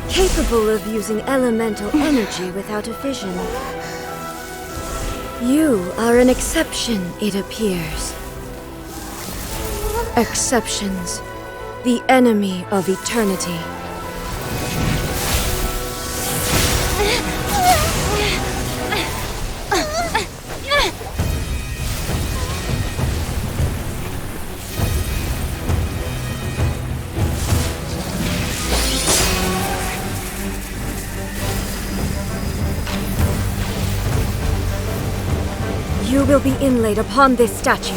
Capable of using elemental energy without a fission. You are an exception, it appears. Exceptions, the enemy of eternity. You will be inlaid upon this statue.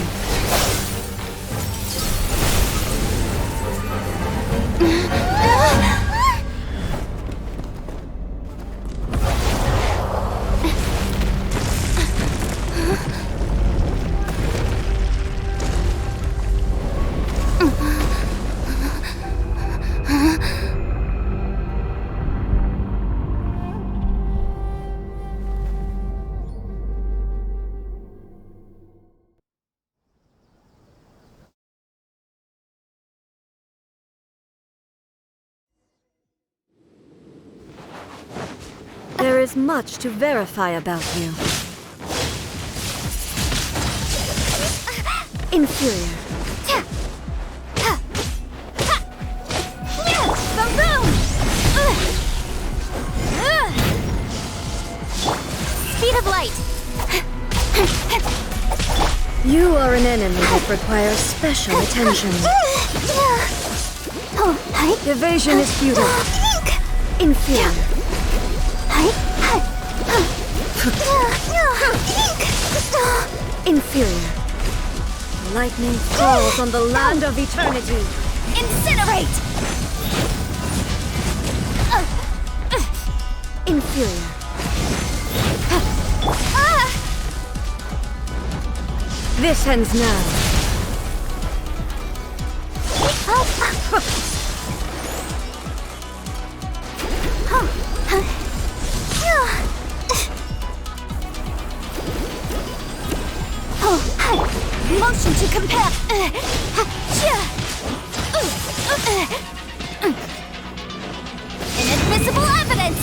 There is much to verify about you. Inferior. Speed of light. You are an enemy that requires special attention. Evasion is futile. Inferior. Inferior. Lightning falls on the land of eternity. Incinerate! Inferior. This ends now. Motion to compel. Inadmissible evidence.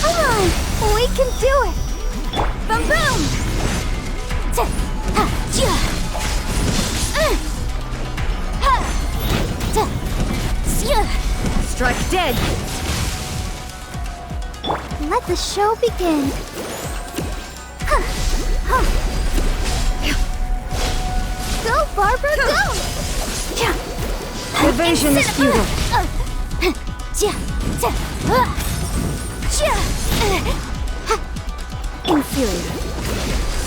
Come on, we can do it. Boom boom. Strike dead. Let the show begin. Go, Barbara, go! Evasion is futile. Inferior.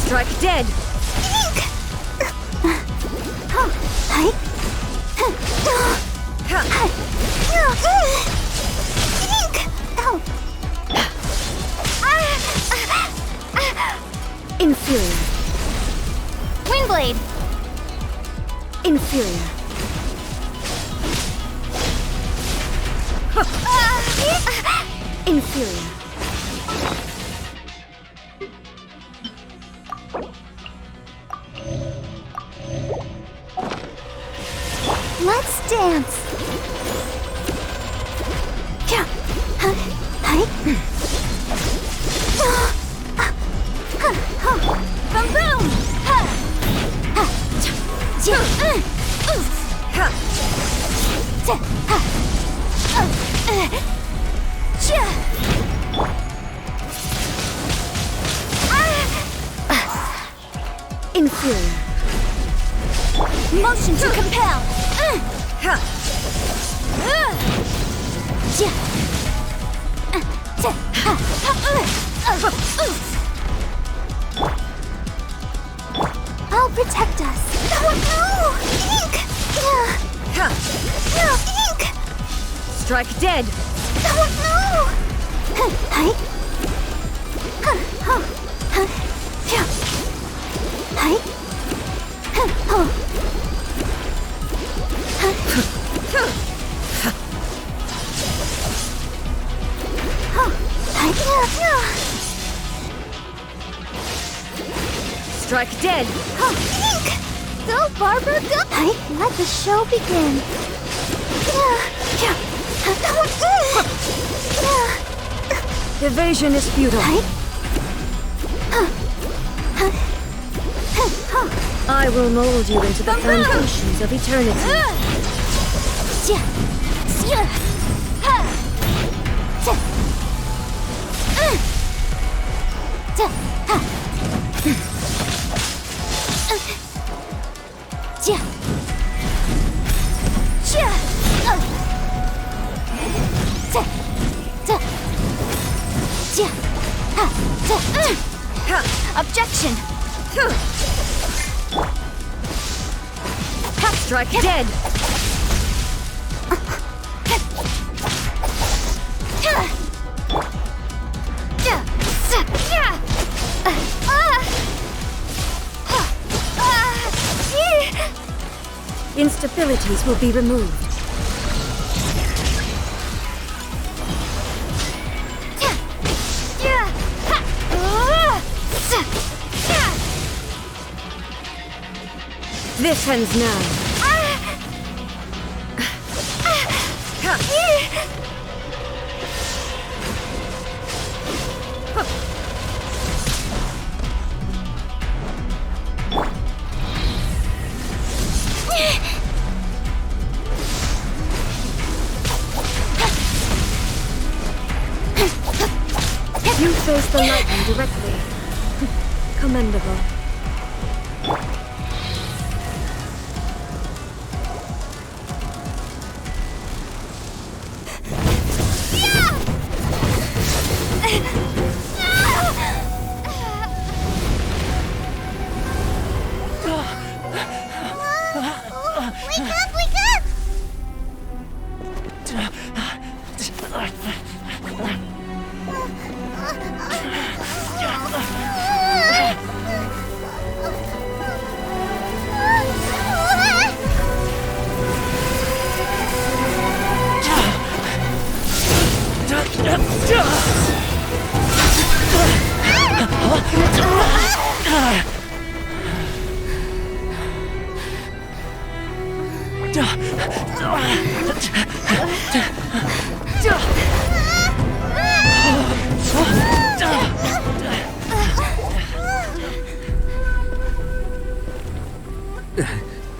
Strike dead. Inferior. Windblade. Inferior. Inferior. Let's dance. Boom boom. Inferior. Motion to compel. I'll protect us. No! Ink! Ink! Strike dead. No! Strike dead! Go, Barbara, go! Let the show begin. Evasion is futile. I will mold you into the foundations of eternity. Objection! Strike dead! Instabilities will be removed. This ends now. You face the lightning directly. Commendable.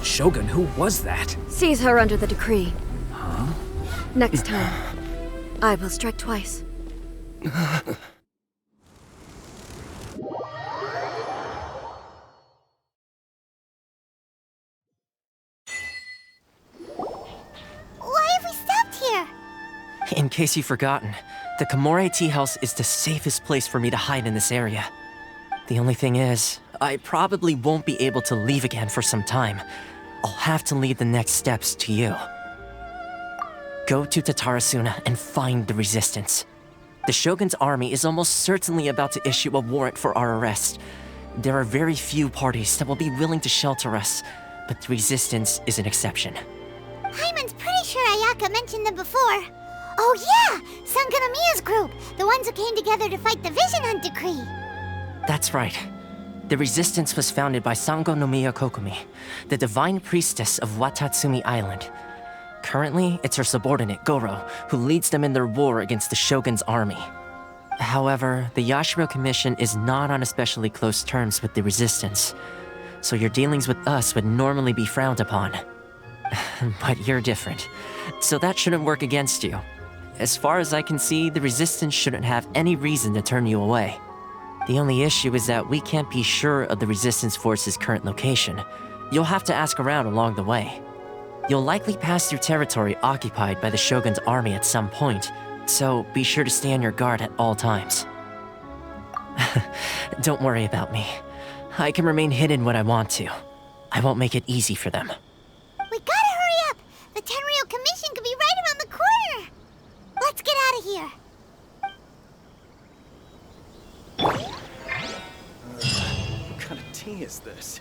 Shogun, who was that? Seize her under the decree. Huh? Next time, I will strike twice. In case you've forgotten, the Komore Tea House is the safest place for me to hide in this area. The only thing is, I probably won't be able to leave again for some time. I'll have to leave the next steps to you. Go to Tatarasuna and find the resistance. The Shogun's army is almost certainly about to issue a warrant for our arrest. There are very few parties that will be willing to shelter us, but the resistance is an exception. Hyman's pretty sure Ayaka mentioned them before. Oh yeah! Sanganamiya's group! The ones who came together to fight the Vision Hunt Decree! That's right. The resistance was founded by Sango no Miya Kokumi, the divine priestess of Watatsumi Island. Currently, it's her subordinate, Goro, who leads them in their war against the Shogun's army. However, the Yashiro Commission is not on especially close terms with the resistance, so your dealings with us would normally be frowned upon. But you're different, so that shouldn't work against you. As far as I can see, the resistance shouldn't have any reason to turn you away. The only issue is that we can't be sure of the resistance force's current location. You'll have to ask around along the way. You'll likely pass through territory occupied by the Shogun's army at some point, so be sure to stay on your guard at all times. Don't worry about me. I can remain hidden when I want to. I won't make it easy for them. We gotta hurry up! The Tenryou Commission could be right around the corner! Let's get out of here! What kind of tea is this?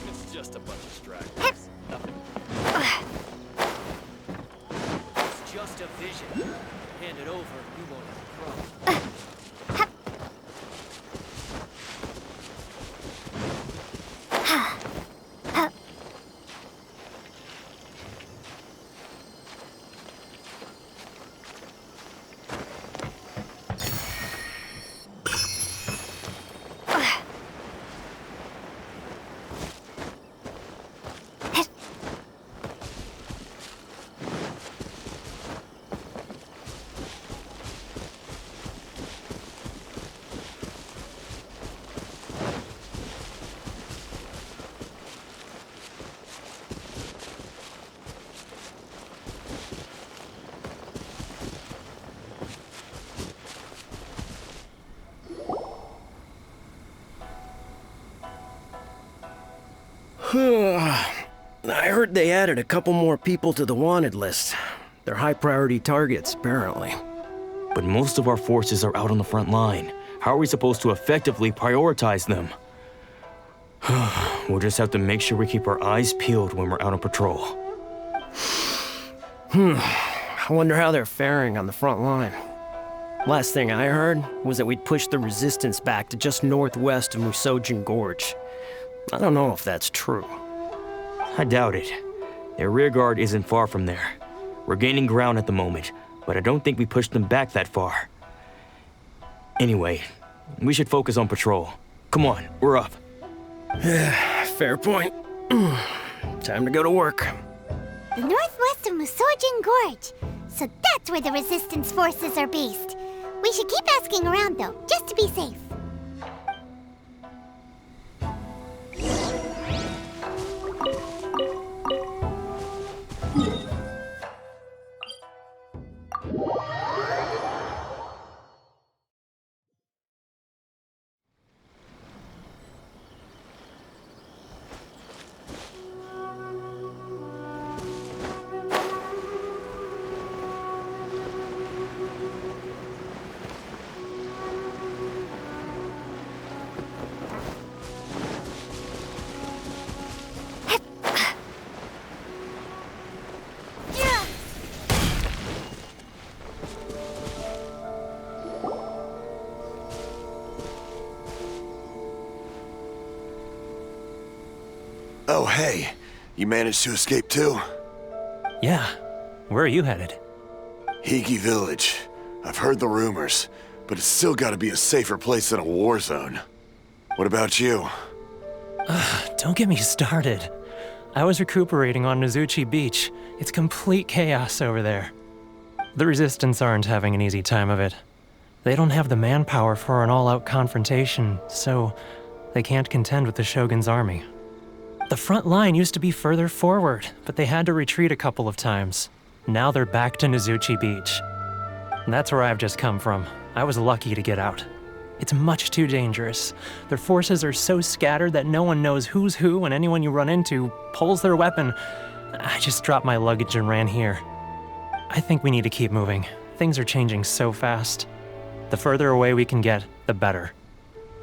It's just a bunch of stragglers. Nothing. It's just a vision. Hand it over, you won't have a problem. I heard they added a couple more people to the wanted list. They're high-priority targets, apparently. But most of our forces are out on the front line. How are we supposed to effectively prioritize them? We'll just have to make sure we keep our eyes peeled when we're out on patrol. I wonder how they're faring on the front line. Last thing I heard was that we'd pushed the resistance back to just northwest of Musojin Gorge. I don't know if that's true. I doubt it. Their rearguard isn't far from there. We're gaining ground at the moment, but I don't think we pushed them back that far. Anyway, we should focus on patrol. Come on, we're up. Fair point. Time to go to work. The northwest of Musojin Gorge. So that's where the resistance forces are based. We should keep asking around though, just to be safe. Oh, hey. You managed to escape too? Yeah. Where are you headed? Hiki Village. I've heard the rumors, but it's still gotta be a safer place than a war zone. What about you? Don't get me started. I was recuperating on Nozuchi Beach. It's complete chaos over there. The Resistance aren't having an easy time of it. They don't have the manpower for an all-out confrontation, so they can't contend with the Shogun's army. The front line used to be further forward, but they had to retreat a couple of times. Now they're back to Nozuchi Beach. And that's where I've just come from. I was lucky to get out. It's much too dangerous. Their forces are so scattered that no one knows who's who, and anyone you run into pulls their weapon. I just dropped my luggage and ran here. I think we need to keep moving. Things are changing so fast. The further away we can get, the better.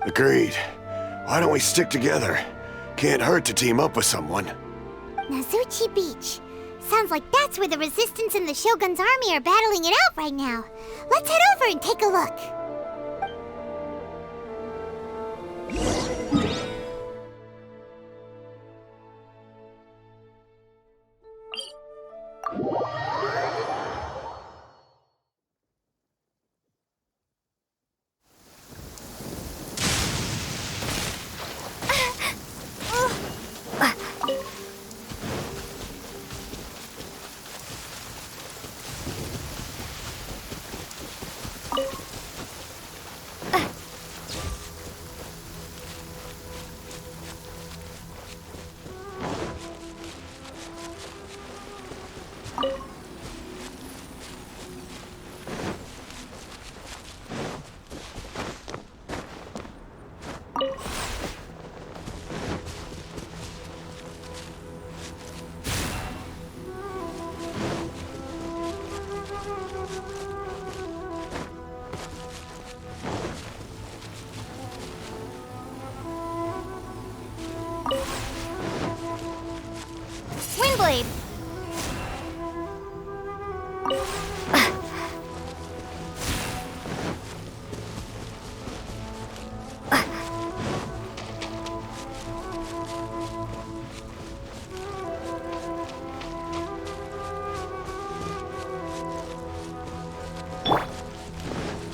Agreed. Why don't we stick together? Can't hurt to team up with someone. Nozuchi Beach. Sounds like that's where the Resistance and the Shogun's army are battling it out right now. Let's head over and take a look. Windblade!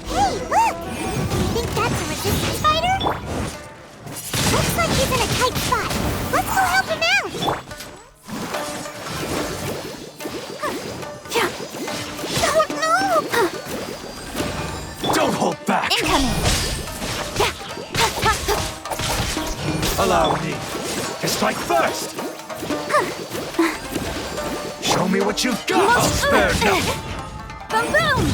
Hey, look! Think that's a Resistance fighter? Looks like he's in a tight spot. Let's go help him out! Don't hold back! Incoming! Allow me to strike first! Show me what you've got! I'll spare nothing! Boom boom!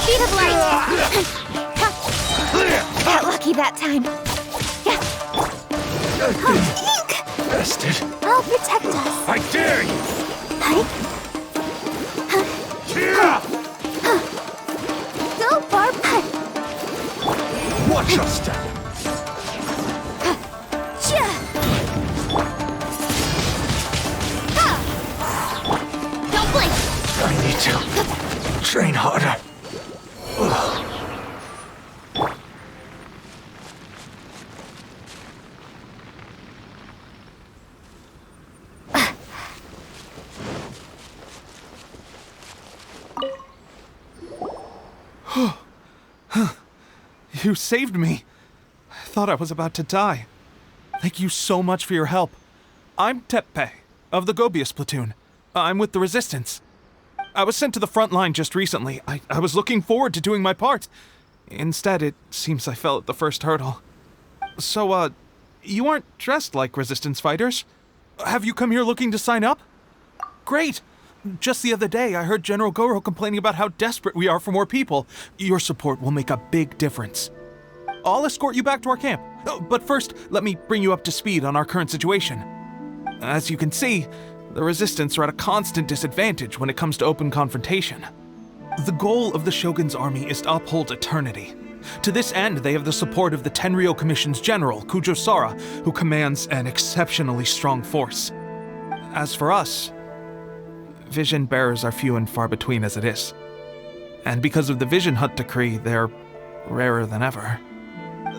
Speed of light! Got lucky that time. Ink! Bested! I'll protect us. I dare you! Go, Barb! Watch your step! Don't blink! I need to train harder. You saved me. I thought I was about to die. Thank you so much for your help. I'm Teppei, of the Gobius platoon. I'm with the Resistance. I was sent to the front line just recently. I was looking forward to doing my part. Instead, it seems I fell at the first hurdle. So, you aren't dressed like Resistance fighters? Have you come here looking to sign up? Great! Just the other day, I heard General Goro complaining about how desperate we are for more people. Your support will make a big difference. I'll escort you back to our camp. But first, let me bring you up to speed on our current situation. As you can see, the Resistance are at a constant disadvantage when it comes to open confrontation. The goal of the Shogun's army is to uphold eternity. To this end, they have the support of the Tenryou Commission's general, Kujosara, who commands an exceptionally strong force. As for us, vision bearers are few and far between as it is. And because of the Vision Hunt decree, they're rarer than ever.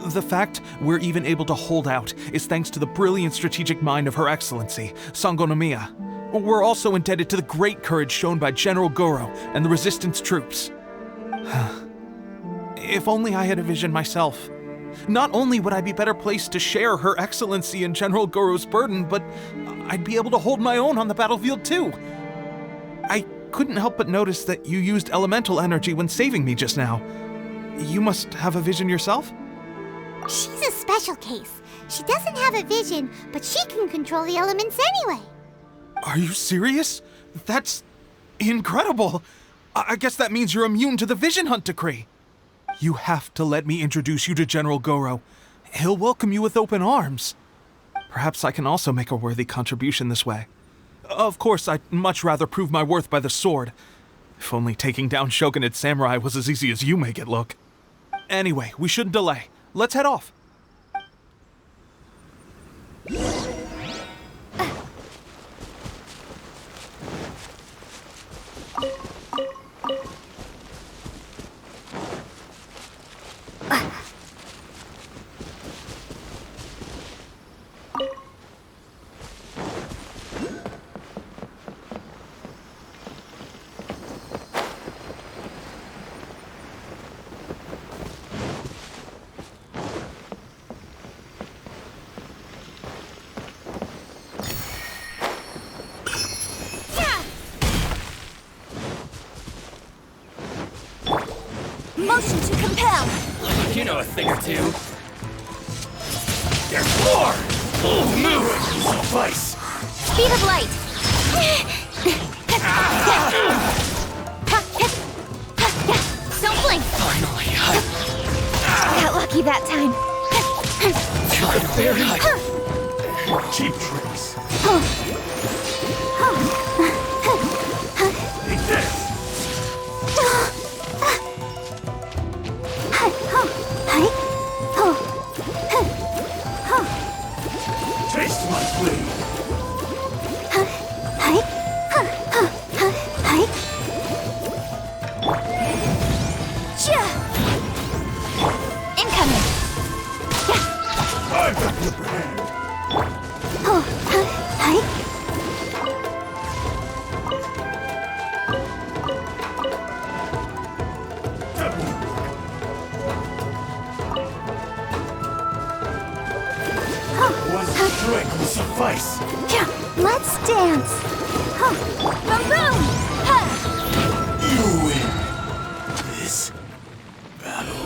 The fact we're even able to hold out is thanks to the brilliant strategic mind of Her Excellency, Sangonomiya. We're also indebted to the great courage shown by General Goro and the Resistance troops. If only I had a vision myself. Not only would I be better placed to share Her Excellency and General Goro's burden, but I'd be able to hold my own on the battlefield too. I couldn't help but notice that you used elemental energy when saving me just now. You must have a vision yourself? She's a special case. She doesn't have a vision, but she can control the elements anyway. Are you serious? That's incredible. I guess that means you're immune to the Vision Hunt decree. You have to let me introduce you to General Goro. He'll welcome you with open arms. Perhaps I can also make a worthy contribution this way. Of course, I'd much rather prove my worth by the sword. If only taking down Shogunate samurai was as easy as you make it look. Anyway, we shouldn't delay. Let's head off. Motion to compel! You know a thing or two. There's more! Move! Suffice! Speed of light! Don't blink! Finally, Got lucky that time. Cheap tricks! Take this! Taste my blade! Incoming! I've got the brand! One strike will suffice! Let's dance! Boom! You win this battle.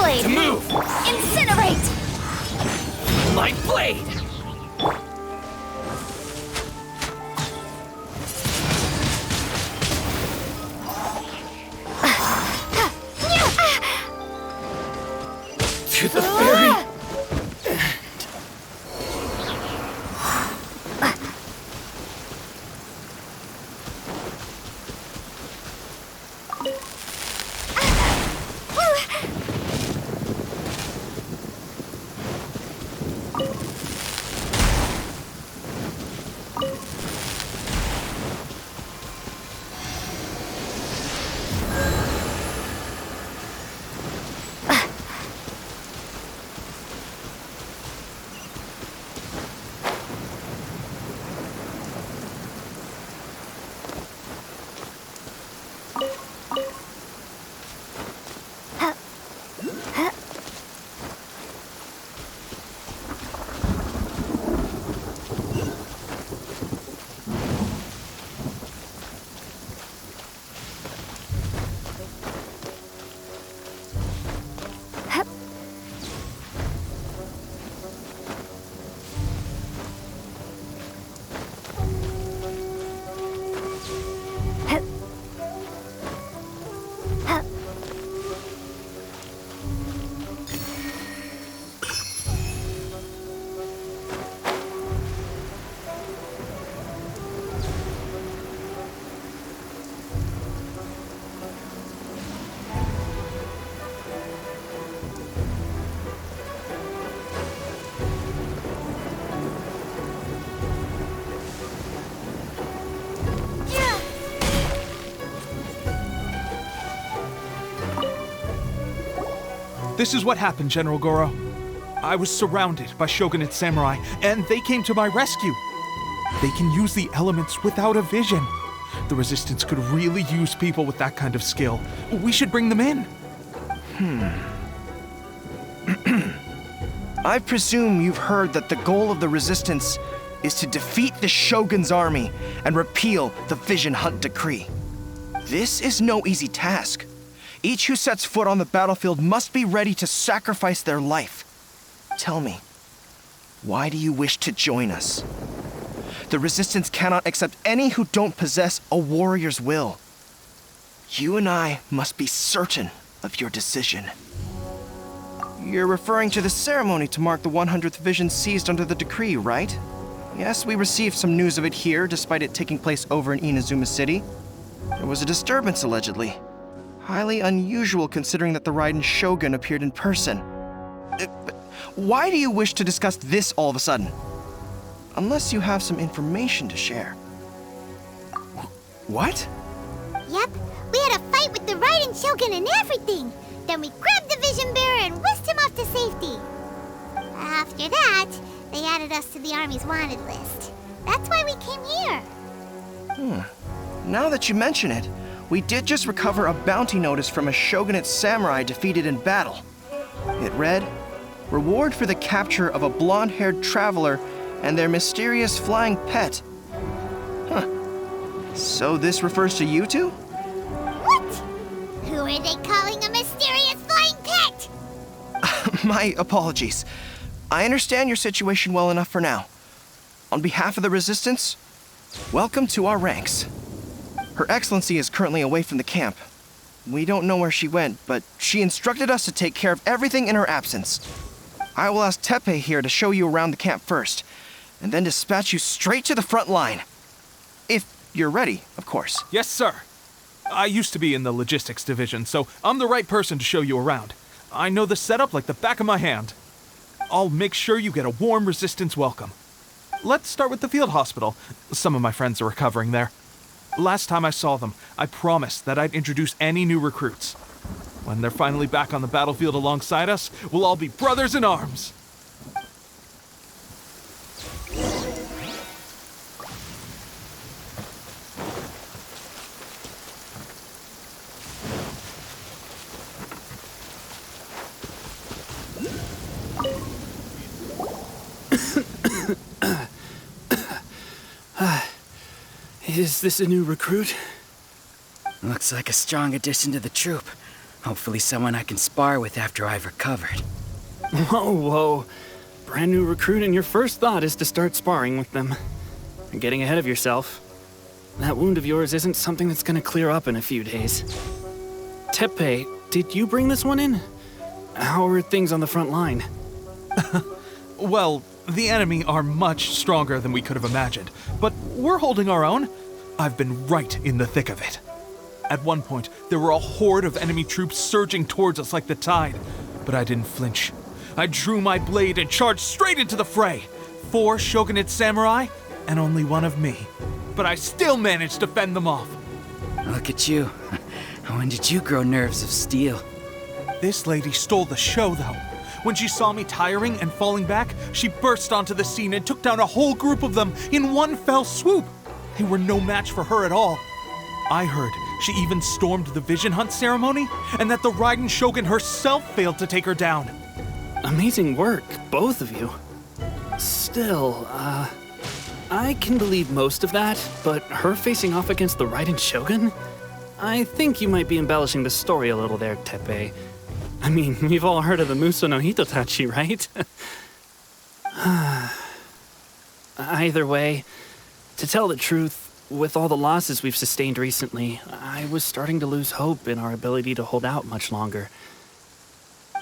blade! To move! Incinerate! Light blade! To the very This is what happened, General Goro. I was surrounded by Shogunate samurai, and they came to my rescue. They can use the elements without a vision. The Resistance could really use people with that kind of skill. We should bring them in. I presume you've heard that the goal of the Resistance is to defeat the Shogun's army and repeal the Vision Hunt Decree. This is no easy task. Each who sets foot on the battlefield must be ready to sacrifice their life. Tell me, why do you wish to join us? The Resistance cannot accept any who don't possess a warrior's will. You and I must be certain of your decision. You're referring to the ceremony to mark the 100th vision seized under the decree, right? Yes, we received some news of it here, despite it taking place over in Inazuma City. There was a disturbance, allegedly. Highly unusual considering that the Raiden Shogun appeared in person. But why do you wish to discuss this all of a sudden? Unless you have some information to share. What? Yep, we had a fight with the Raiden Shogun and everything. Then we grabbed the Vision Bearer and whisked him off to safety. After that, they added us to the Army's wanted list. That's why we came here. Now that you mention it, we did just recover a bounty notice from a Shogunate samurai defeated in battle. It read, "Reward for the capture of a blonde-haired traveler and their mysterious flying pet." Huh. So this refers to you two? What? Who are they calling a mysterious flying pet? My apologies. I understand your situation well enough for now. On behalf of the Resistance, welcome to our ranks. Her Excellency is currently away from the camp. We don't know where she went, but she instructed us to take care of everything in her absence. I will ask Teppei here to show you around the camp first, and then dispatch you straight to the front line. If you're ready, of course. Yes, sir. I used to be in the logistics division, so I'm the right person to show you around. I know the setup like the back of my hand. I'll make sure you get a warm Resistance welcome. Let's start with the field hospital. Some of my friends are recovering there. Last time I saw them, I promised that I'd introduce any new recruits. When they're finally back on the battlefield alongside us, we'll all be brothers in arms. Is this a new recruit? Looks like a strong addition to the troop. Hopefully someone I can spar with after I've recovered. Whoa. Brand new recruit and your first thought is to start sparring with them. You're getting ahead of yourself. That wound of yours isn't something that's gonna clear up in a few days. Teppei, did you bring this one in? How are things on the front line? Well, the enemy are much stronger than we could have imagined, but we're holding our own. I've been right in the thick of it. At one point, there were a horde of enemy troops surging towards us like the tide, but I didn't flinch. I drew my blade and charged straight into the fray. 4 Shogunate samurai, and only one of me. But I still managed to fend them off. Look at you. When did you grow nerves of steel? This lady stole the show, though. When she saw me tiring and falling back, she burst onto the scene and took down a whole group of them in one fell swoop. They were no match for her at all. I heard she even stormed the Vision Hunt ceremony, and that the Raiden Shogun herself failed to take her down. Amazing work, both of you. Still, I can believe most of that, but her facing off against the Raiden Shogun? I think you might be embellishing the story a little there, Teppei. I mean, we've all heard of the Muso no Hitotachi, right? Either way, to tell the truth, with all the losses we've sustained recently, I was starting to lose hope in our ability to hold out much longer.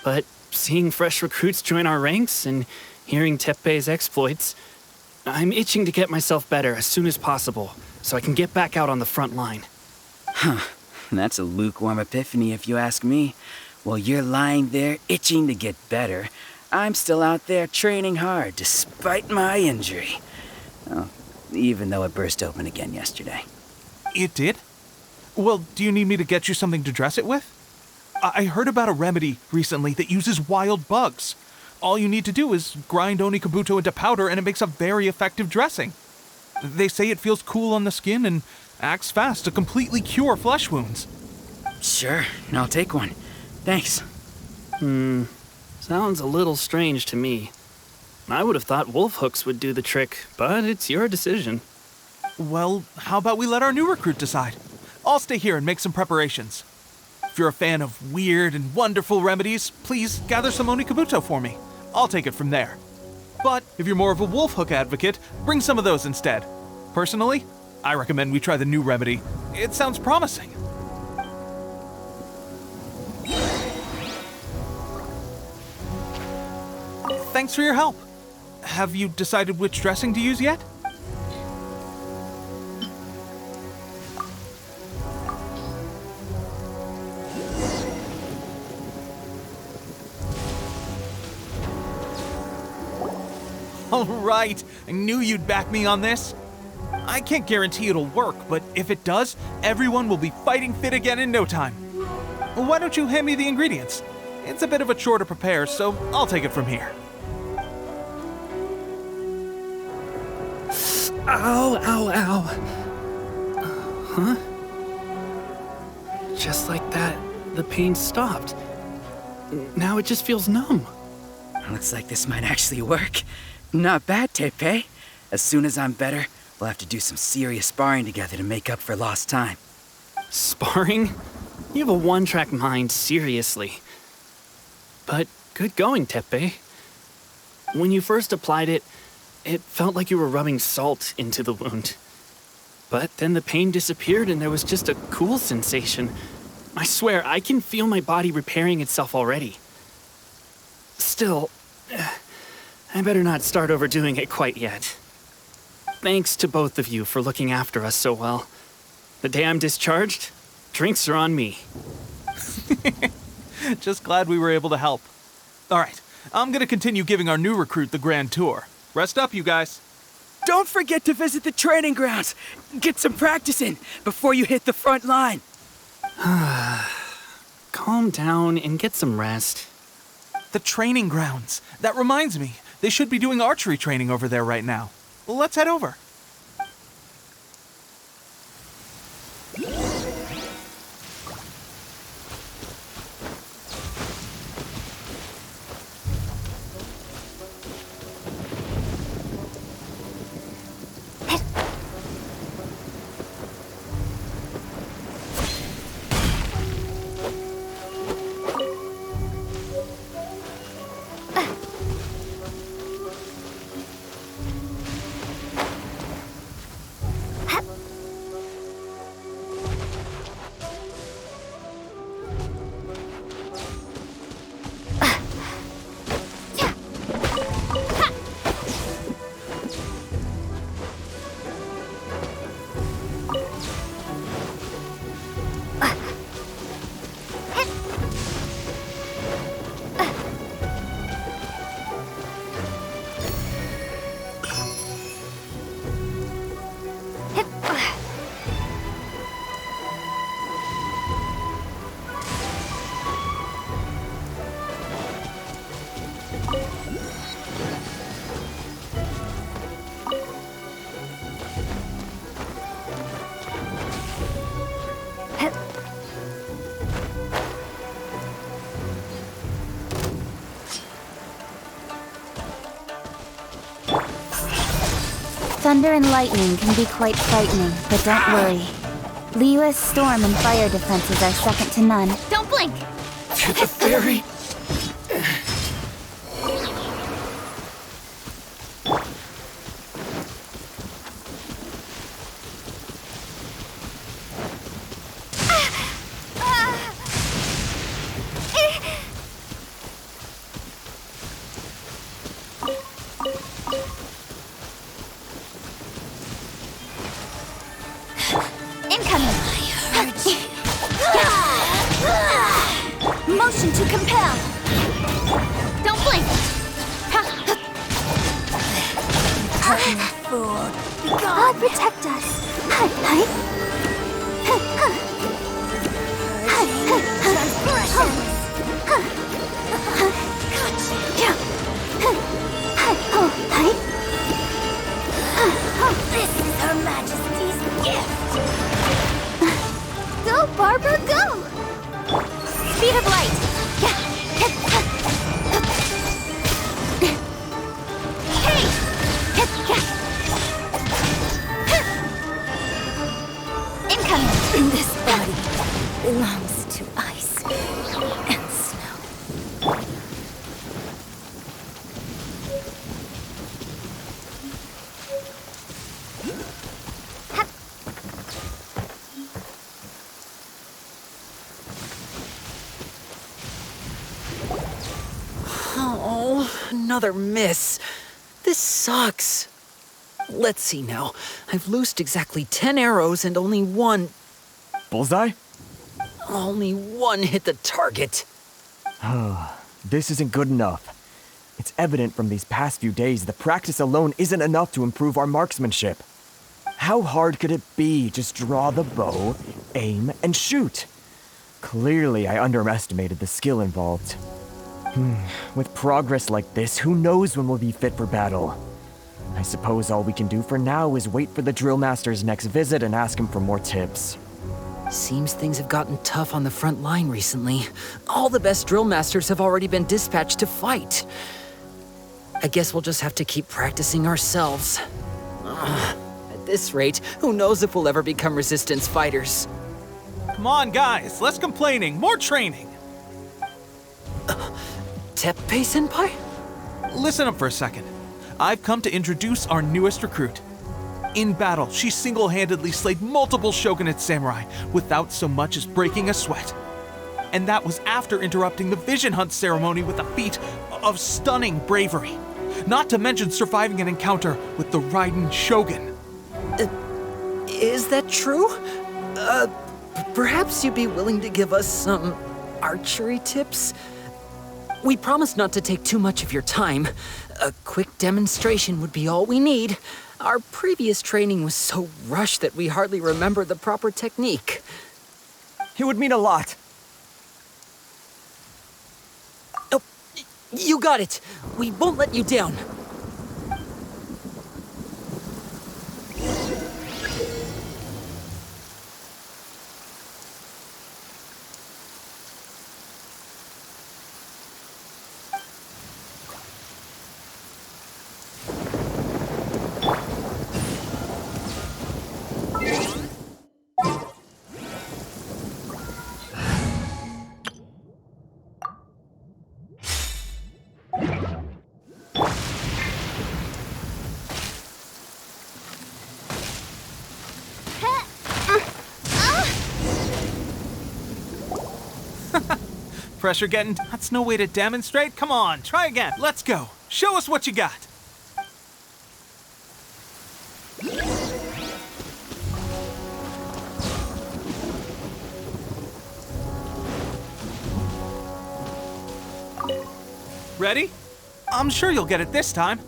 But seeing fresh recruits join our ranks and hearing Teppei's exploits, I'm itching to get myself better as soon as possible so I can get back out on the front line. Huh. That's a lukewarm epiphany if you ask me. While you're lying there itching to get better, I'm still out there training hard despite my injury. Oh, even though it burst open again yesterday. It did? Well, do you need me to get you something to dress it with? I heard about a remedy recently that uses wild bugs. All you need to do is grind Onikabuto into powder and it makes a very effective dressing. They say it feels cool on the skin and acts fast to completely cure flesh wounds. Sure, I'll take one. Thanks. Sounds a little strange to me. I would have thought wolf hooks would do the trick, but it's your decision. Well, how about we let our new recruit decide? I'll stay here and make some preparations. If you're a fan of weird and wonderful remedies, please gather some Onikabuto for me. I'll take it from there. But if you're more of a wolf hook advocate, bring some of those instead. Personally, I recommend we try the new remedy. It sounds promising. Thanks for your help. Have you decided which dressing to use yet? All right, I knew you'd back me on this. I can't guarantee it'll work, but if it does, everyone will be fighting fit again in no time. Why don't you hand me the ingredients? It's a bit of a chore to prepare, so I'll take it from here. Ow, ow, ow. Huh? Just like that, the pain stopped. Now it just feels numb. Looks like this might actually work. Not bad, Tepe. As soon as I'm better, we'll have to do some serious sparring together to make up for lost time. Sparring? You have a one-track mind, seriously. But good going, Tepe. When you first applied it, it felt like you were rubbing salt into the wound. But then the pain disappeared and there was just a cool sensation. I swear, I can feel my body repairing itself already. Still, I better not start overdoing it quite yet. Thanks to both of you for looking after us so well. The day I'm discharged, drinks are on me. Just glad we were able to help. All right, I'm gonna continue giving our new recruit the grand tour. Rest up, you guys. Don't forget to visit the training grounds. Get some practice in before you hit the front line. Calm down and get some rest. The training grounds. That reminds me, they should be doing archery training over there right now. Let's head over. Thunder and lightning can be quite frightening, but don't worry. Liyue's storm and fire defenses are second to none. Don't blink! To the ferry! Motion to compel! Don't blink! Fool! God protect us! This is Her Majesty's gift! Go, Barbara, go! Speed of light! Hey! Oh, another miss. This sucks. Let's see now. I've loosed exactly 10 arrows and only one... Bullseye? Only one hit the target. This isn't good enough. It's evident from these past few days that practice alone isn't enough to improve our marksmanship. How hard could it be? Just draw the bow, aim, and shoot. Clearly, I underestimated the skill involved. With progress like this, who knows when we'll be fit for battle? I suppose all we can do for now is wait for the drill master's next visit and ask him for more tips. Seems things have gotten tough on the front line recently. All the best drill masters have already been dispatched to fight. I guess we'll just have to keep practicing ourselves. At this rate, who knows if we'll ever become resistance fighters. Come on, guys, less complaining, more training. Teppei-senpai? Listen up for a second. I've come to introduce our newest recruit. In battle, she single-handedly slayed multiple shogunate samurai without so much as breaking a sweat. And that was after interrupting the vision hunt ceremony with a feat of stunning bravery. Not to mention surviving an encounter with the Raiden Shogun. Is that true? Perhaps you'd be willing to give us some archery tips? We promise not to take too much of your time. A quick demonstration would be all we need. Our previous training was so rushed that we hardly remember the proper technique. It would mean a lot. Oh, you got it. We won't let you down. Pressure getting... That's no way to demonstrate. Come on, try again. Let's go. Show us what you got. Ready? I'm sure you'll get it this time.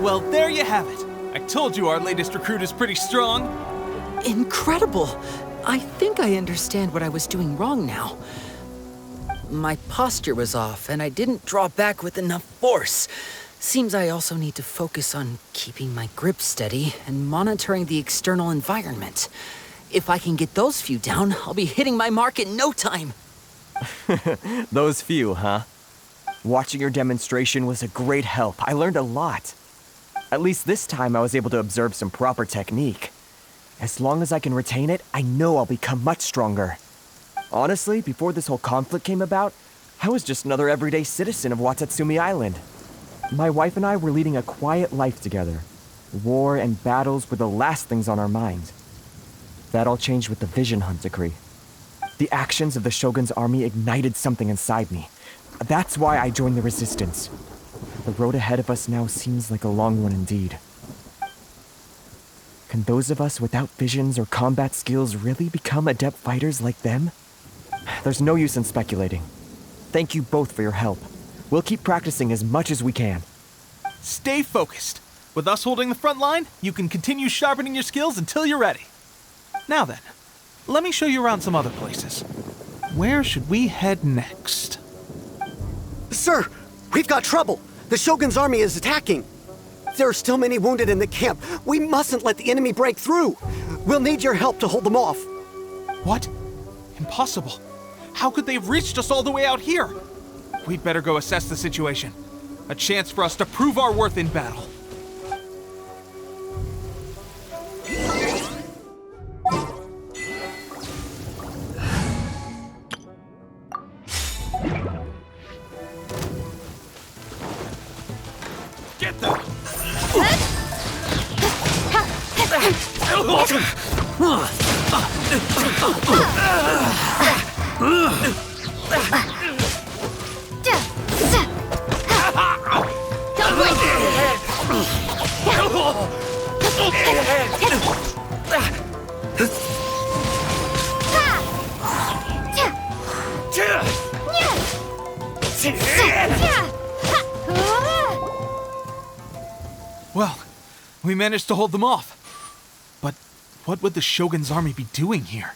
Well, there you have it. I told you our latest recruit is pretty strong. Incredible! I think I understand what I was doing wrong now. My posture was off, and I didn't draw back with enough force. Seems I also need to focus on keeping my grip steady and monitoring the external environment. If I can get those few down, I'll be hitting my mark in no time. Those few, huh? Watching your demonstration was a great help. I learned a lot. At least this time I was able to observe some proper technique. As long as I can retain it, I know I'll become much stronger. Honestly, before this whole conflict came about, I was just another everyday citizen of Watatsumi Island. My wife and I were leading a quiet life together. War and battles were the last things on our mind. That all changed with the vision hunt decree. The actions of the Shogun's army ignited something inside me. That's why I joined the resistance. The road ahead of us now seems like a long one indeed. Can those of us without visions or combat skills really become adept fighters like them? There's no use in speculating. Thank you both for your help. We'll keep practicing as much as we can. Stay focused. With us holding the front line, you can continue sharpening your skills until you're ready. Now then, let me show you around some other places. Where should we head next? Sir, we've got trouble. The Shogun's army is attacking. There are still many wounded in the camp. We mustn't let the enemy break through. We'll need your help to hold them off. What? Impossible. How could they have reached us all the way out here? We'd better go assess the situation. A chance for us to prove our worth in battle. Get them! Well, we managed to hold them off. But what would the Shogun's army be doing here?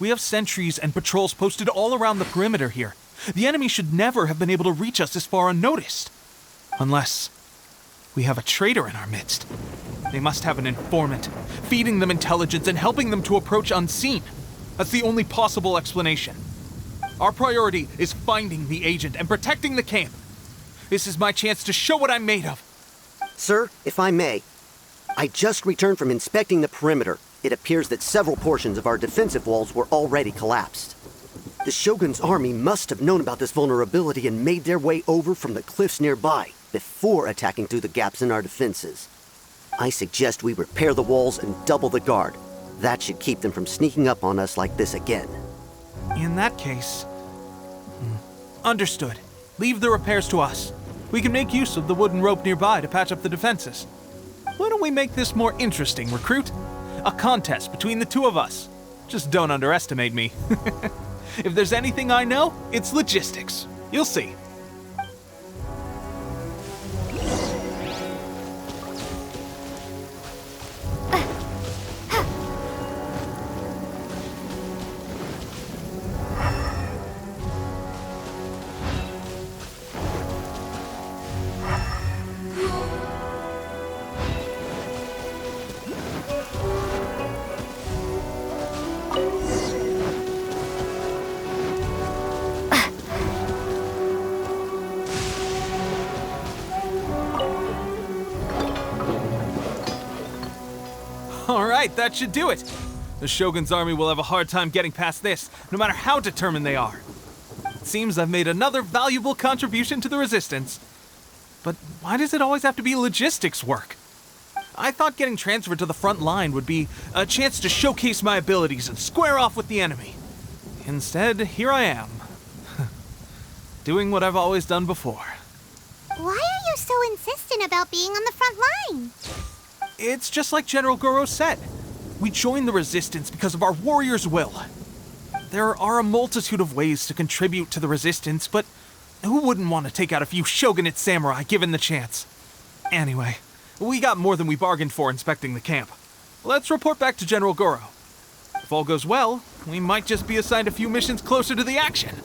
We have sentries and patrols posted all around the perimeter here. The enemy should never have been able to reach us this far unnoticed. Unless we have a traitor in our midst. They must have an informant, feeding them intelligence and helping them to approach unseen. That's the only possible explanation. Our priority is finding the agent and protecting the camp. This is my chance to show what I'm made of. Sir, if I may, I just returned from inspecting the perimeter. It appears that several portions of our defensive walls were already collapsed. The Shogun's army must have known about this vulnerability and made their way over from the cliffs nearby before attacking through the gaps in our defenses. I suggest we repair the walls and double the guard. That should keep them from sneaking up on us like this again. In that case... Understood. Leave the repairs to us. We can make use of the wooden rope nearby to patch up the defenses. Why don't we make this more interesting, recruit? A contest between the two of us. Just don't underestimate me. If there's anything I know, it's logistics. You'll see. Alright, that should do it. The Shogun's army will have a hard time getting past this, no matter how determined they are. It seems I've made another valuable contribution to the Resistance. But why does it always have to be logistics work? I thought getting transferred to the front line would be a chance to showcase my abilities and square off with the enemy. Instead, here I am. Doing what I've always done before. Why are you so insistent about being on the front line? It's just like General Goro said. We joined the Resistance because of our warriors' will. There are a multitude of ways to contribute to the Resistance, but who wouldn't want to take out a few shogunate samurai given the chance? Anyway, we got more than we bargained for inspecting the camp. Let's report back to General Goro. If all goes well, we might just be assigned a few missions closer to the action.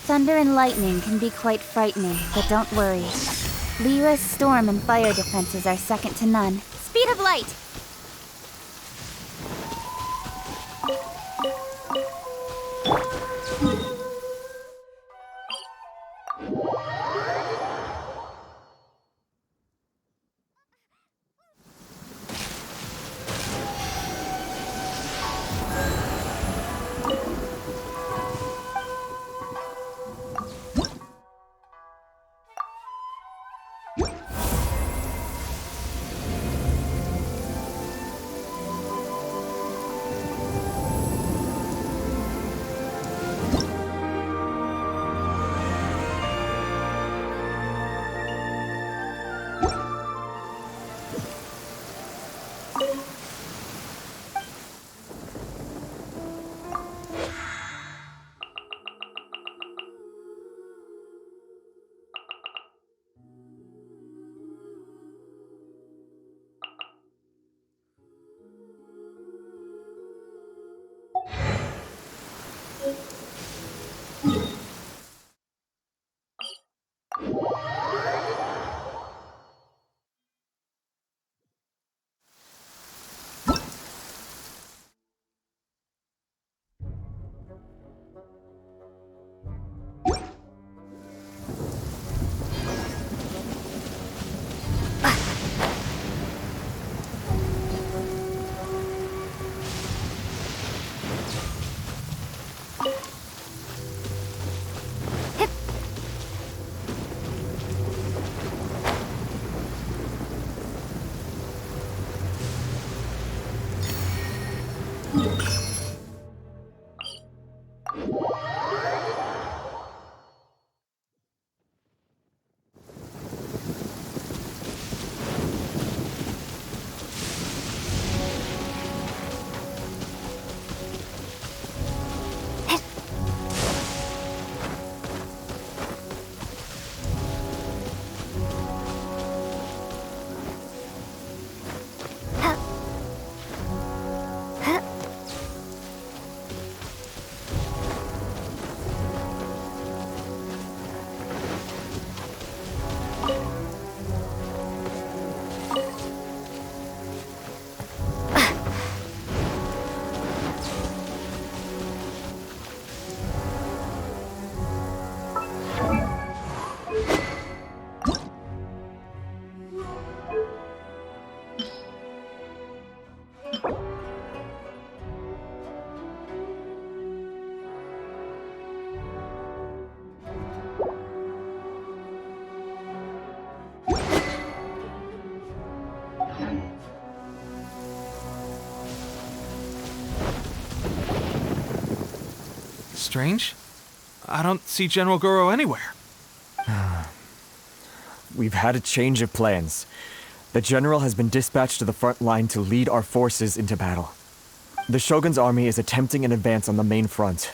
Thunder and lightning can be quite frightening, but don't worry. Lyra's storm and fire defenses are second to none. Speed of light! strange. I don't see General Goro anywhere. We've had a change of plans. The general has been dispatched to the front line to lead our forces into battle. The Shogun's army is attempting an advance on the main front.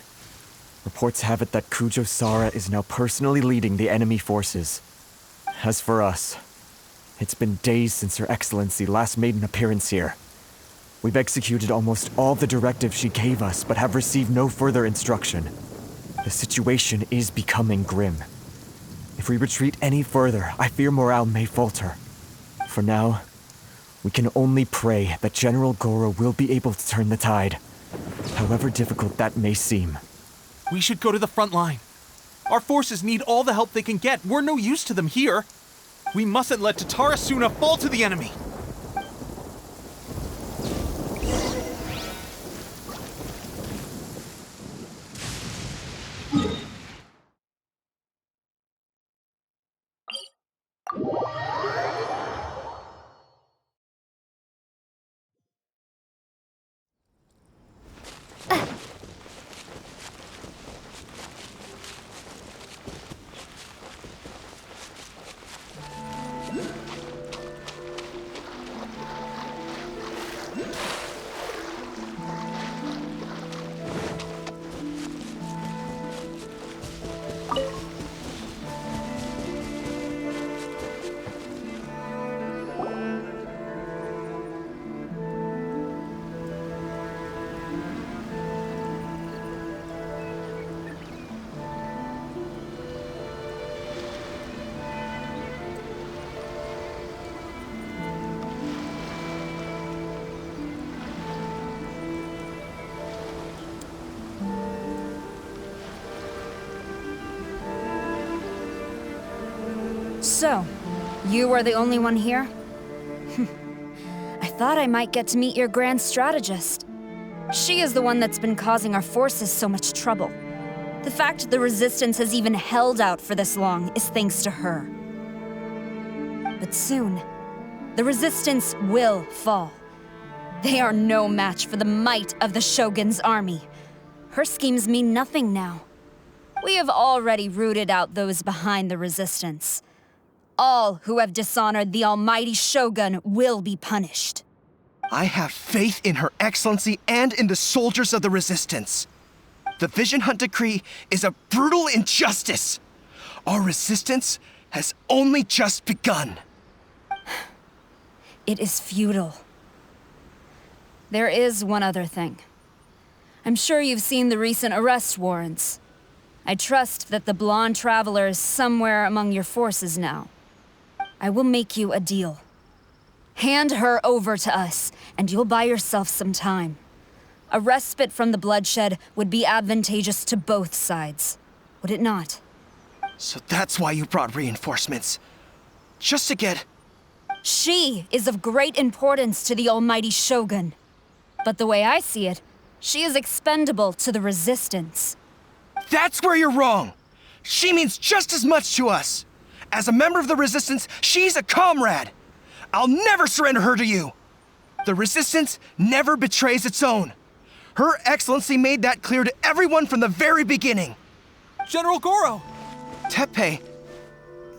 Reports have it that Kujo Sara is now personally leading the enemy forces. As for us, it's been days since Her Excellency last made an appearance here. We've executed almost all the directives she gave us, but have received no further instruction. The situation is becoming grim. If we retreat any further, I fear morale may falter. For now, we can only pray that General Goro will be able to turn the tide, however difficult that may seem. We should go to the front line. Our forces need all the help they can get. We're no use to them here. We mustn't let Tatarasuna fall to the enemy. So, you are the only one here? I thought I might get to meet your grand strategist. She is the one that's been causing our forces so much trouble. The fact the Resistance has even held out for this long is thanks to her. But soon, the Resistance will fall. They are no match for the might of the Shogun's army. Her schemes mean nothing now. We have already rooted out those behind the Resistance. All who have dishonored the almighty Shogun will be punished. I have faith in Her Excellency and in the soldiers of the Resistance. The Vision Hunt Decree is a brutal injustice. Our resistance has only just begun. It is futile. There is one other thing. I'm sure you've seen the recent arrest warrants. I trust that the blonde traveler is somewhere among your forces now. I will make you a deal. Hand her over to us, and you'll buy yourself some time. A respite from the bloodshed would be advantageous to both sides, would it not? So that's why you brought reinforcements. Just to get... She is of great importance to the almighty Shogun. But the way I see it, she is expendable to the Resistance. That's where you're wrong! She means just as much to us! As a member of the Resistance, she's a comrade! I'll never surrender her to you! The Resistance never betrays its own. Her Excellency made that clear to everyone from the very beginning. General Goro! Teppei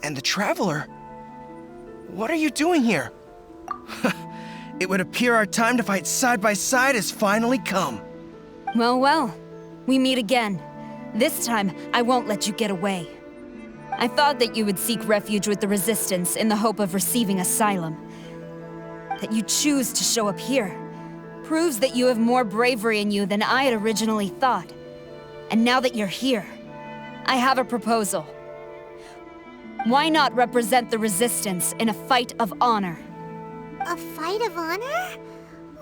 and the Traveler? What are you doing here? It would appear our time to fight side by side has finally come. Well, well. We meet again. This time, I won't let you get away. I thought that you would seek refuge with the Resistance in the hope of receiving asylum. That you choose to show up here proves that you have more bravery in you than I had originally thought. And now that you're here, I have a proposal. Why not represent the Resistance in a fight of honor? A fight of honor?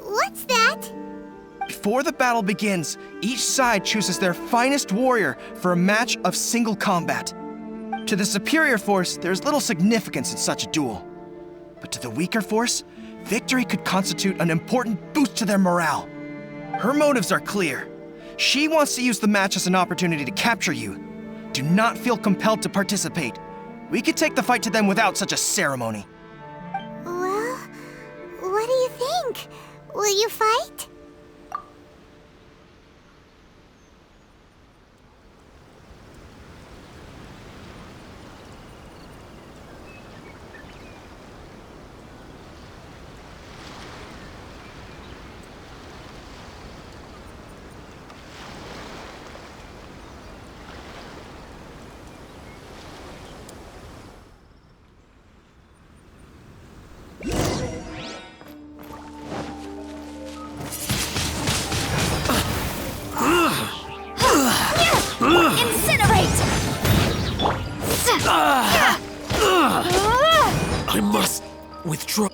What's that? Before the battle begins, each side chooses their finest warrior for a match of single combat. To the superior force, there's little significance in such a duel. But to the weaker force, victory could constitute an important boost to their morale. Her motives are clear. She wants to use the match as an opportunity to capture you. Do not feel compelled to participate. We could take the fight to them without such a ceremony. Well, what do you think? Will you fight? I must withdraw.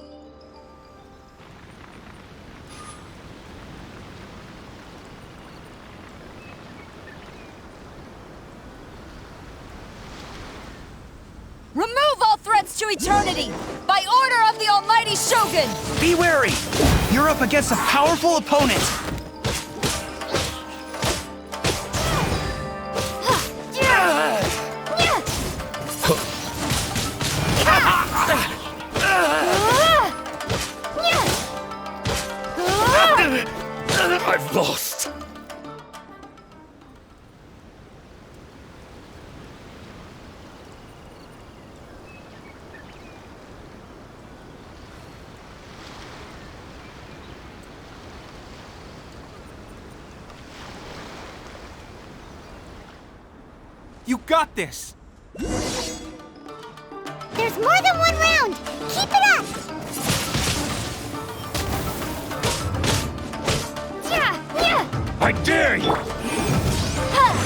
Remove all threats to eternity! By order of the Almighty Shogun! Be wary! You're up against a powerful opponent! I've lost. You got this! There's more than one round! Keep it up! I dare you! Boom!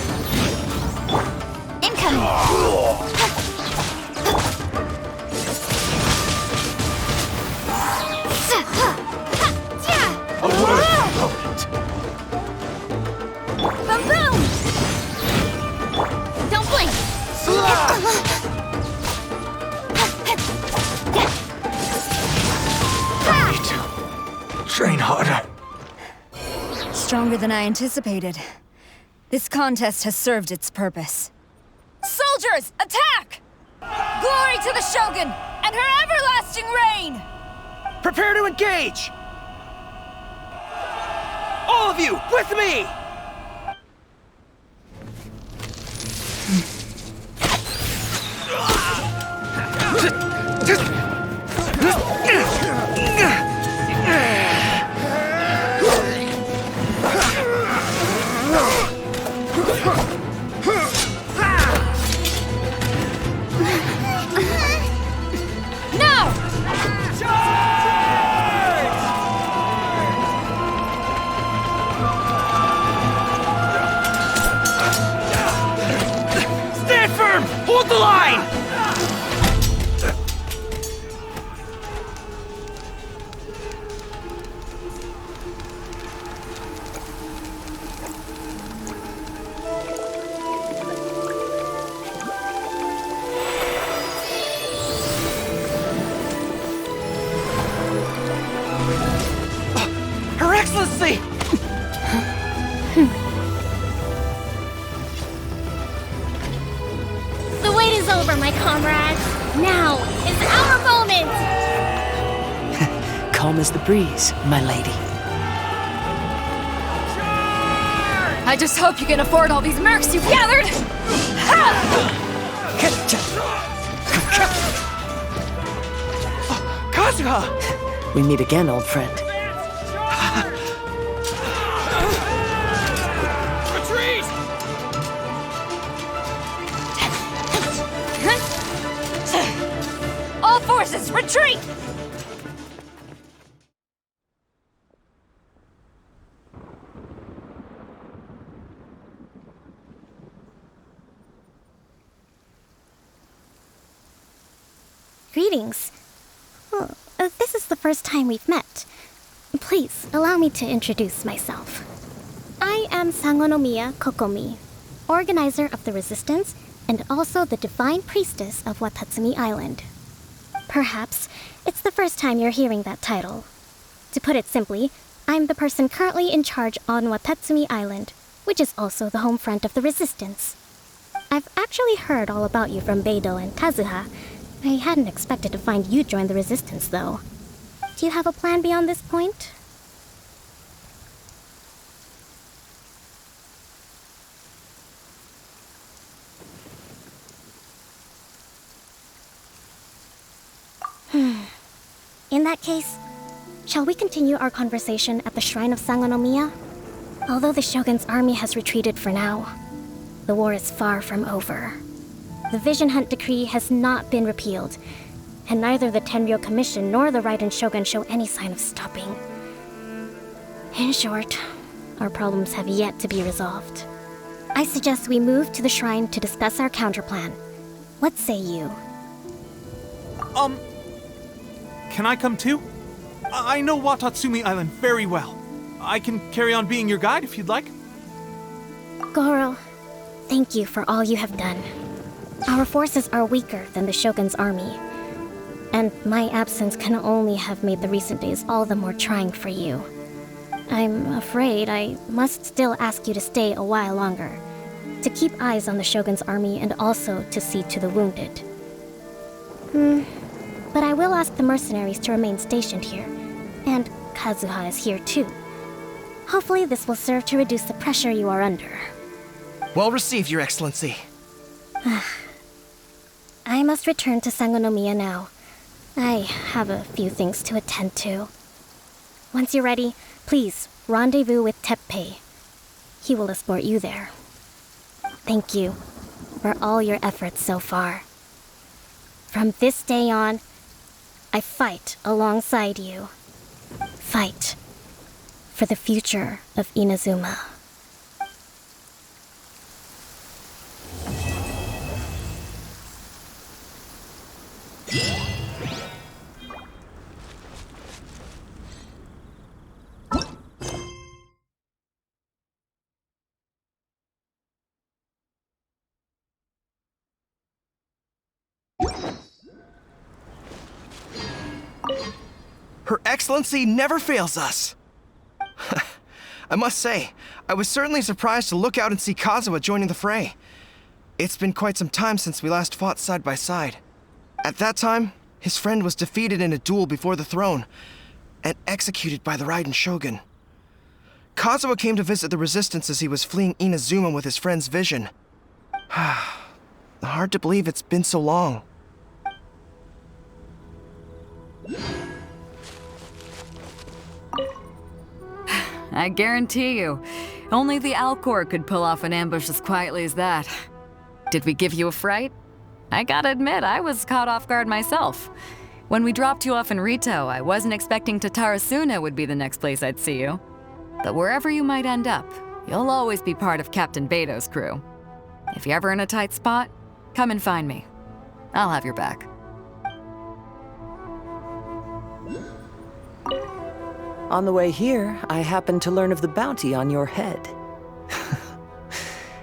Don't blink! Train harder. Stronger than I anticipated. This contest has served its purpose. Soldiers, attack! Glory to the Shogun and her everlasting reign! Prepare to engage! All of you, with me! Hold the line! Her Excellency! The wait is over, my comrades. Now is our moment! Calm as the breeze, my lady. I just hope you can afford all these mercs you've gathered! Kazuha! We meet again, old friend. Retreat! All forces, retreat! Greetings. Well, this is the first time we've met. Please, allow me to introduce myself. I am Sangonomiya Kokomi, organizer of the Resistance and also the Divine Priestess of Watatsumi Island. Perhaps it's the first time you're hearing that title. To put it simply, I'm the person currently in charge on Watatsumi Island, which is also the home front of the Resistance. I've actually heard all about you from Beidou and Kazuha. I hadn't expected to find you join the Resistance, though. Do you have a plan beyond this point? In that case, shall we continue our conversation at the Shrine of Sangonomiya? Although the Shogun's army has retreated for now, the war is far from over. The Vision Hunt Decree has not been repealed, and neither the Tenryo Commission nor the Raiden Shogun show any sign of stopping. In short, our problems have yet to be resolved. I suggest we move to the shrine to discuss our counterplan. What say you? Can I come too? I know Watatsumi Island very well. I can carry on being your guide if you'd like. Goro, thank you for all you have done. Our forces are weaker than the Shogun's army, and my absence can only have made the recent days all the more trying for you. I'm afraid I must still ask you to stay a while longer, to keep eyes on the Shogun's army and also to see to the wounded. But I will ask the mercenaries to remain stationed here, and Kazuha is here too. Hopefully this will serve to reduce the pressure you are under. Well received, Your Excellency. I must return to Sangonomiya now. I have a few things to attend to. Once you're ready, please rendezvous with Teppei. He will escort you there. Thank you for all your efforts so far. From this day on, I fight alongside you. Fight for the future of Inazuma. Her Excellency never fails us. I must say, I was certainly surprised to look out and see Kazuha joining the fray. It's been quite some time since we last fought side by side. At that time, his friend was defeated in a duel before the throne and executed by the Raiden Shogun. Kazuha came to visit the resistance as he was fleeing Inazuma with his friend's vision. Hard to believe it's been so long. I guarantee you, only the Alcor could pull off an ambush as quietly as that. Did we give you a fright? I gotta admit, I was caught off guard myself. When we dropped you off in Rito, I wasn't expecting Tatarasuna would be the next place I'd see you. But wherever you might end up, you'll always be part of Captain Beto's crew. If you're ever in a tight spot, come and find me. I'll have your back. On the way here, I happened to learn of the bounty on your head.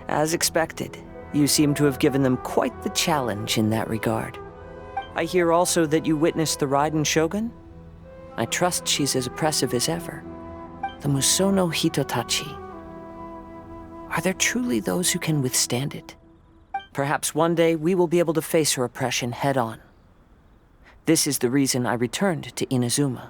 As expected, you seem to have given them quite the challenge in that regard. I hear also that you witnessed the Raiden Shogun? I trust she's as oppressive as ever. The Musono Hitotachi. Are there truly those who can withstand it? Perhaps one day we will be able to face her oppression head-on. This is the reason I returned to Inazuma.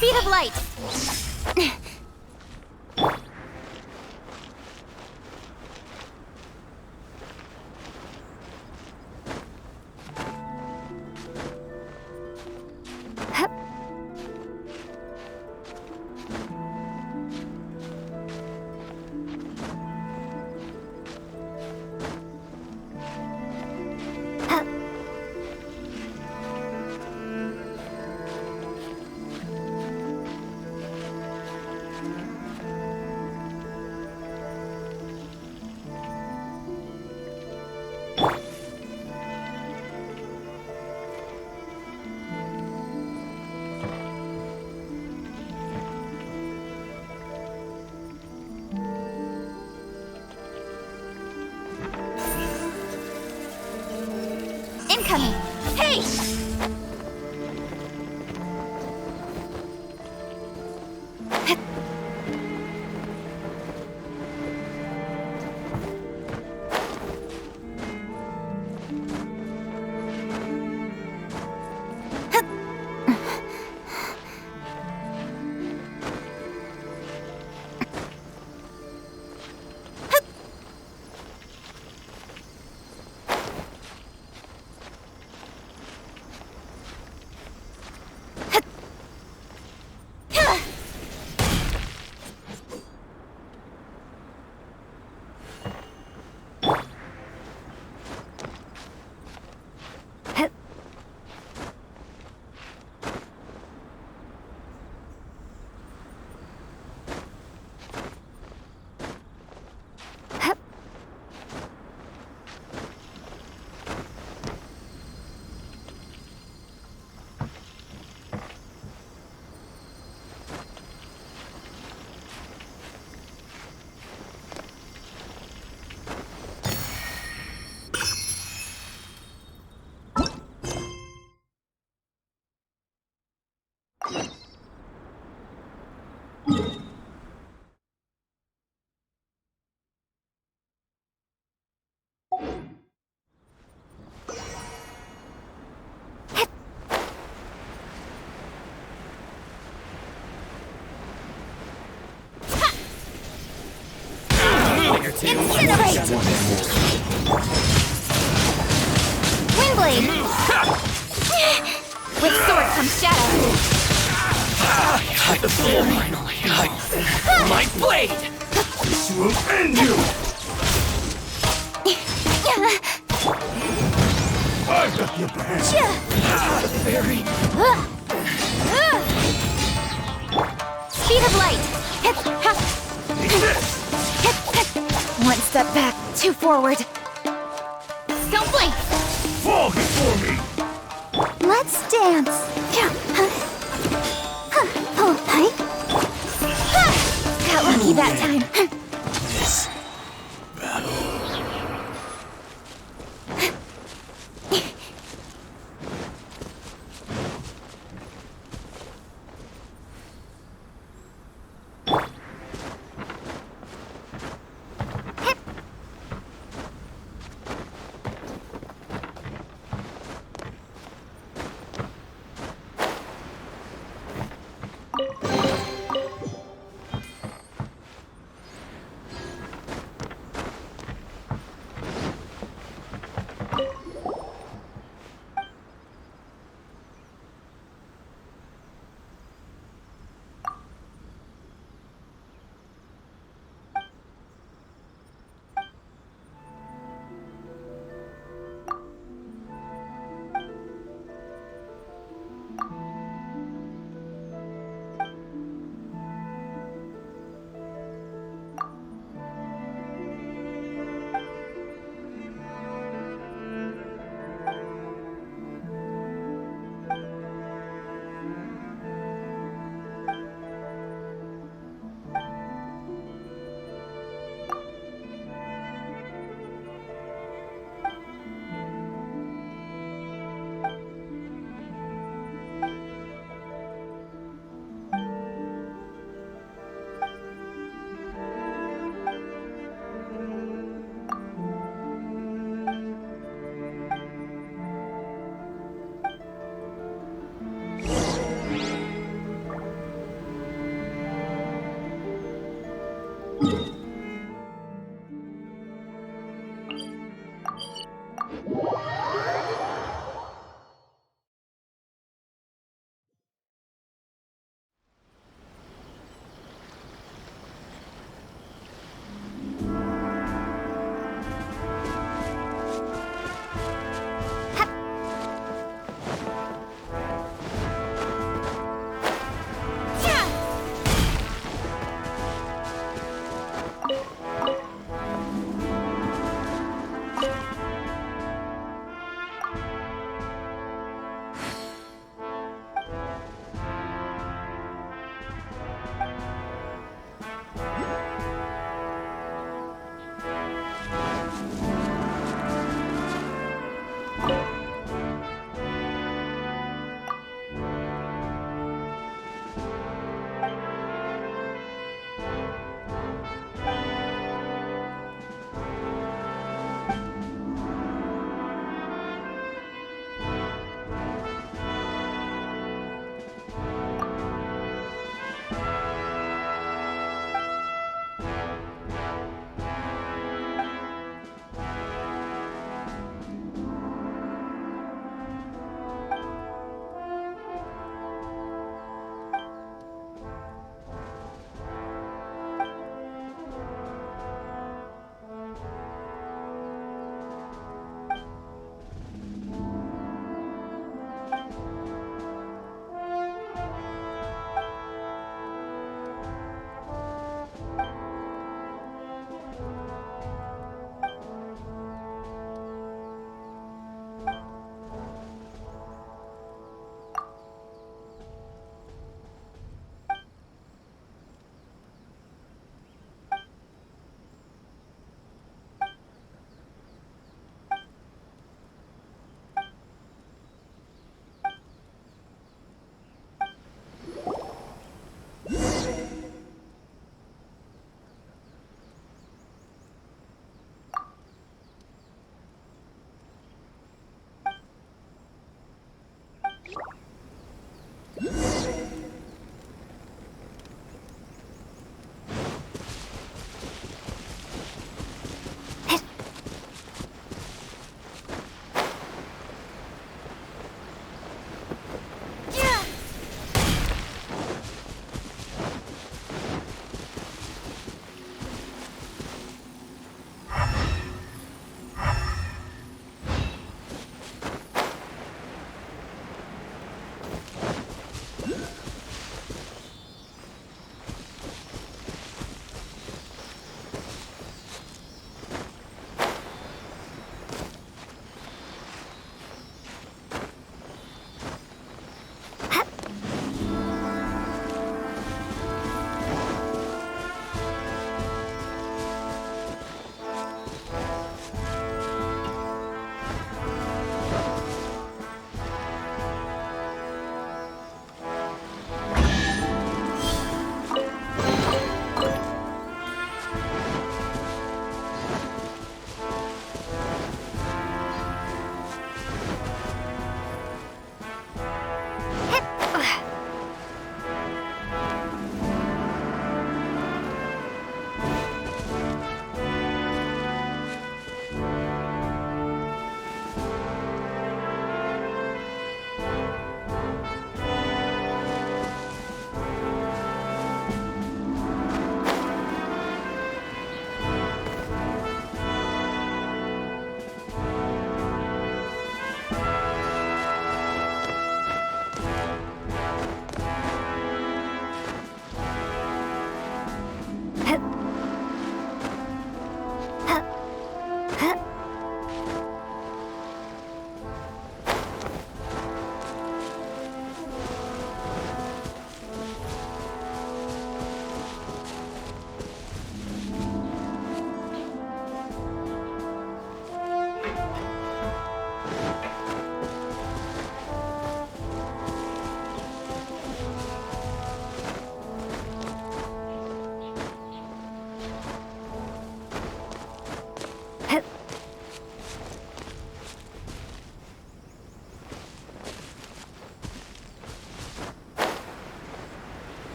Speed of light! Incoming! Hey! Incinerate! Windblade! With sword comes shadow. Cut the floor, finally. My blade! This will end you! I've got your back. Fairy. Speed of light. One step back, two forward. Don't blink. Fall before me. Let's dance. Got lucky that time. This battle.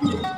What?